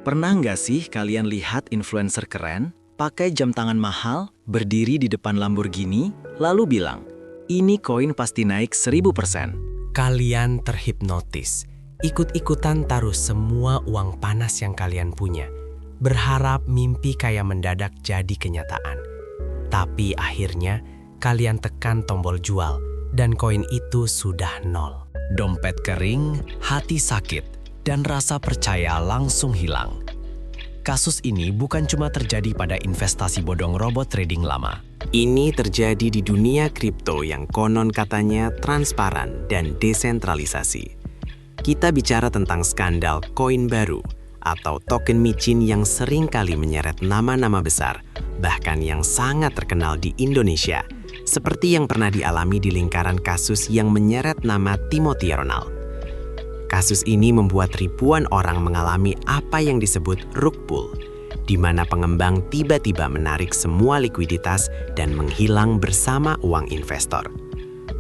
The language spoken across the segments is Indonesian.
Pernah nggak sih kalian lihat influencer keren, pakai jam tangan mahal, berdiri di depan Lamborghini, lalu bilang, ini koin pasti naik 1000%. Kalian terhipnotis, ikut-ikutan taruh semua uang panas yang kalian punya, berharap mimpi kaya mendadak jadi kenyataan. Tapi akhirnya, kalian tekan tombol jual, dan koin itu sudah nol. Dompet kering, hati sakit, dan rasa percaya langsung hilang. Kasus ini bukan cuma terjadi pada investasi bodong robot trading lama. Ini terjadi di dunia kripto yang konon katanya transparan dan desentralisasi. Kita bicara tentang skandal koin baru atau token micin yang sering kali menyeret nama-nama besar, bahkan yang sangat terkenal di Indonesia, seperti yang pernah dialami di lingkaran kasus yang menyeret nama Timothy Ronald. Kasus ini membuat ribuan orang mengalami apa yang disebut rug pull, di mana pengembang tiba-tiba menarik semua likuiditas dan menghilang bersama uang investor.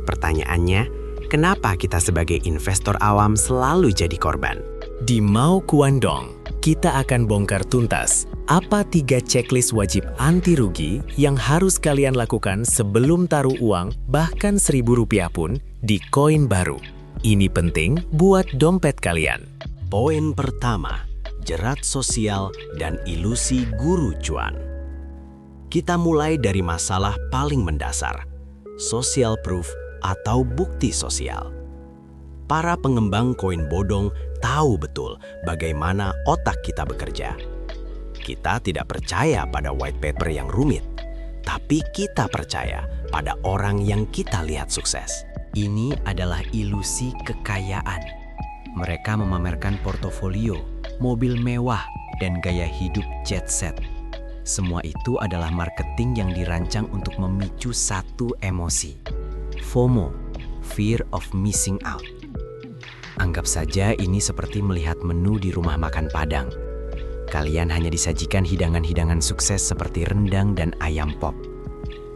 Pertanyaannya, kenapa kita sebagai investor awam selalu jadi korban? Di Mau Kuan Dong, kita akan bongkar tuntas apa 3 checklist wajib anti rugi yang harus kalian lakukan sebelum taruh uang bahkan Rp1.000 pun di koin baru. Ini penting buat dompet kalian. Poin pertama, jerat sosial dan ilusi guru cuan. Kita mulai dari masalah paling mendasar, social proof atau bukti sosial. Para pengembang koin bodong tahu betul bagaimana otak kita bekerja. Kita tidak percaya pada white paper yang rumit, tapi kita percaya pada orang yang kita lihat sukses. Ini adalah ilusi kekayaan. Mereka memamerkan portofolio, mobil mewah, dan gaya hidup jet set. Semua itu adalah marketing yang dirancang untuk memicu satu emosi. FOMO, fear of missing out. Anggap saja ini seperti melihat menu di rumah makan Padang. Kalian hanya disajikan hidangan-hidangan sukses seperti rendang dan ayam pop.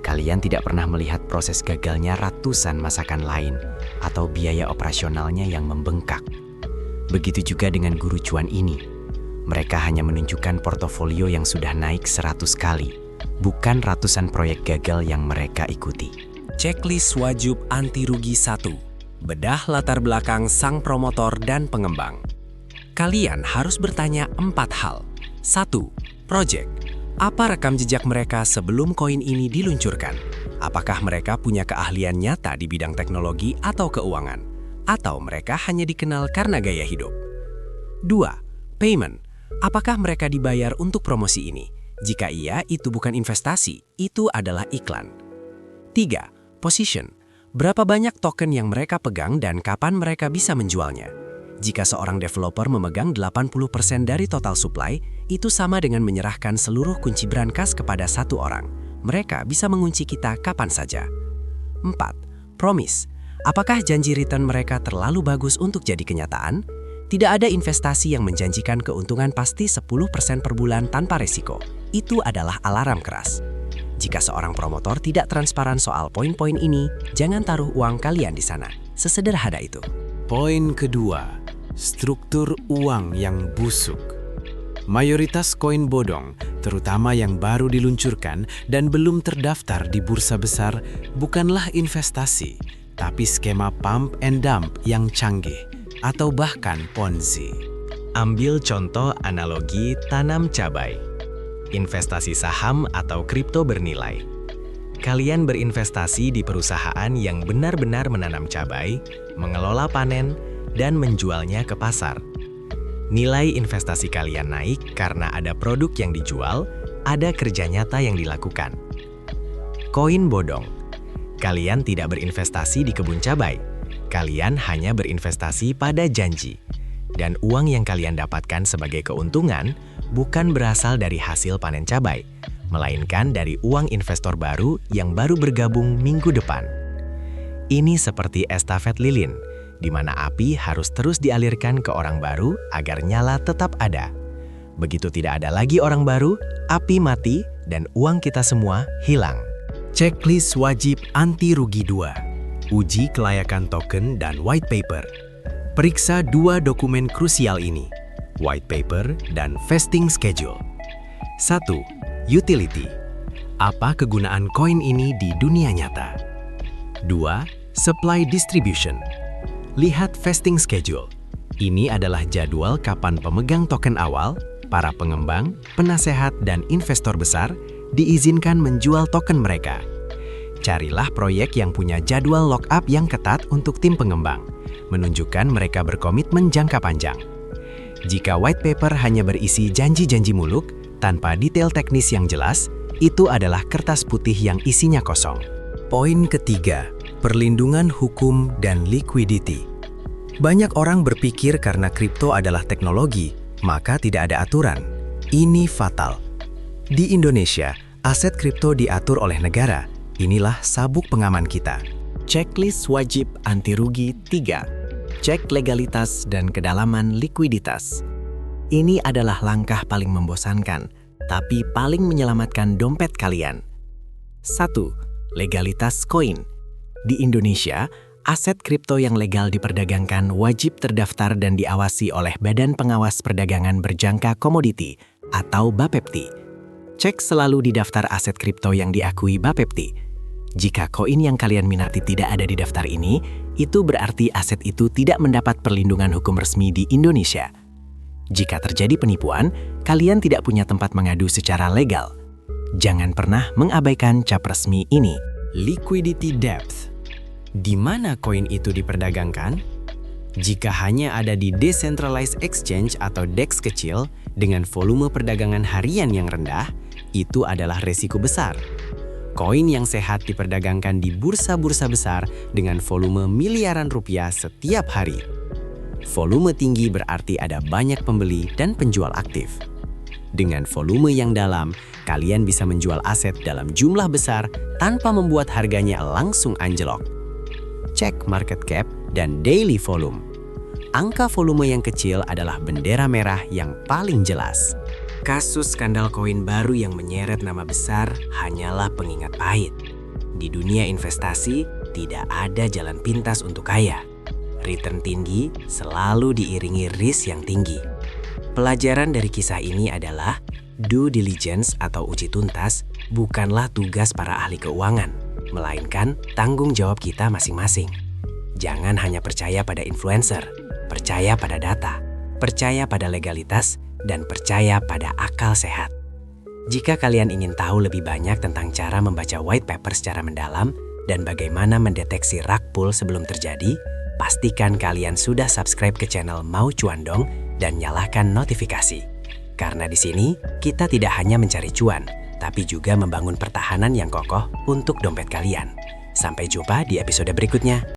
Kalian tidak pernah melihat proses gagalnya ratusan masakan lain atau biaya operasionalnya yang membengkak. Begitu juga dengan guru cuan ini. Mereka hanya menunjukkan portofolio yang sudah naik 100 kali, bukan ratusan proyek gagal yang mereka ikuti. Checklist wajib anti rugi 1. Bedah latar belakang sang promotor dan pengembang. Kalian harus bertanya 4 hal. 1. Project. Apa rekam jejak mereka sebelum koin ini diluncurkan? Apakah mereka punya keahlian nyata di bidang teknologi atau keuangan? Atau mereka hanya dikenal karena gaya hidup? 2. Payment. Apakah mereka dibayar untuk promosi ini? Jika iya, itu bukan investasi, itu adalah iklan. 3. Position. Berapa banyak token yang mereka pegang dan kapan mereka bisa menjualnya? Jika seorang developer memegang 80% dari total supply, itu sama dengan menyerahkan seluruh kunci brankas kepada satu orang. Mereka bisa mengunci kita kapan saja. 4. Promise. Apakah janji return mereka terlalu bagus untuk jadi kenyataan? Tidak ada investasi yang menjanjikan keuntungan pasti 10% per bulan tanpa resiko. Itu adalah alarm keras. Jika seorang promotor tidak transparan soal poin-poin ini, jangan taruh uang kalian di sana. Sesederhana itu. Poin kedua, struktur uang yang busuk. Mayoritas koin bodong, terutama yang baru diluncurkan dan belum terdaftar di bursa besar, bukanlah investasi, tapi skema pump and dump yang canggih, atau bahkan Ponzi. Ambil contoh analogi tanam cabai. Investasi saham atau kripto bernilai. Kalian berinvestasi di perusahaan yang benar-benar menanam cabai, mengelola panen, dan menjualnya ke pasar. Nilai investasi kalian naik karena ada produk yang dijual, ada kerja nyata yang dilakukan. Koin bodong. Kalian tidak berinvestasi di kebun cabai. Kalian hanya berinvestasi pada janji. Dan uang yang kalian dapatkan sebagai keuntungan bukan berasal dari hasil panen cabai, melainkan dari uang investor baru yang baru bergabung minggu depan. Ini seperti estafet lilin, di mana api harus terus dialirkan ke orang baru agar nyala tetap ada. Begitu tidak ada lagi orang baru, api mati dan uang kita semua hilang. Checklist wajib anti rugi 2. Uji kelayakan token dan white paper. Periksa 2 dokumen krusial ini. white paper, dan vesting schedule. 1. Utility. Apa kegunaan koin ini di dunia nyata? 2. Supply distribution. Lihat vesting schedule. Ini adalah jadwal kapan pemegang token awal, para pengembang, penasehat, dan investor besar diizinkan menjual token mereka. Carilah proyek yang punya jadwal lock-up yang ketat untuk tim pengembang, menunjukkan mereka berkomitmen jangka panjang. Jika white paper hanya berisi janji-janji muluk, tanpa detail teknis yang jelas, itu adalah kertas putih yang isinya kosong. Poin ketiga, perlindungan hukum dan liquidity. Banyak orang berpikir karena kripto adalah teknologi, maka tidak ada aturan. Ini fatal. Di Indonesia, aset kripto diatur oleh negara. Inilah sabuk pengaman kita. Checklist wajib anti rugi 3. Cek legalitas dan kedalaman likuiditas. Ini adalah langkah paling membosankan, tapi paling menyelamatkan dompet kalian. 1. Legalitas koin. Di Indonesia, aset kripto yang legal diperdagangkan wajib terdaftar dan diawasi oleh Badan Pengawas Perdagangan Berjangka Komoditi atau BAPEPTI. Cek selalu di daftar aset kripto yang diakui BAPEPTI. Jika koin yang kalian minati tidak ada di daftar ini, itu berarti aset itu tidak mendapat perlindungan hukum resmi di Indonesia. Jika terjadi penipuan, kalian tidak punya tempat mengadu secara legal. Jangan pernah mengabaikan cap resmi ini. Liquidity depth. Di mana koin itu diperdagangkan? Jika hanya ada di decentralized exchange atau DEX kecil dengan volume perdagangan harian yang rendah, itu adalah resiko besar. Koin yang sehat diperdagangkan di bursa-bursa besar dengan volume miliaran rupiah setiap hari. Volume tinggi berarti ada banyak pembeli dan penjual aktif. Dengan volume yang dalam, kalian bisa menjual aset dalam jumlah besar tanpa membuat harganya langsung anjlok. Cek market cap dan daily volume. Angka volume yang kecil adalah bendera merah yang paling jelas. Kasus skandal koin baru yang menyeret nama besar hanyalah pengingat pahit. Di dunia investasi, tidak ada jalan pintas untuk kaya. Return tinggi selalu diiringi risk yang tinggi. Pelajaran dari kisah ini adalah due diligence atau uji tuntas bukanlah tugas para ahli keuangan, melainkan tanggung jawab kita masing-masing. Jangan hanya percaya pada influencer, percaya pada data, percaya pada legalitas, dan percaya pada akal sehat. Jika kalian ingin tahu lebih banyak tentang cara membaca white paper secara mendalam dan bagaimana mendeteksi rug pull sebelum terjadi, pastikan kalian sudah subscribe ke channel Mau Cuan Dong dan nyalakan notifikasi. Karena di sini, kita tidak hanya mencari cuan, tapi juga membangun pertahanan yang kokoh untuk dompet kalian. Sampai jumpa di episode berikutnya.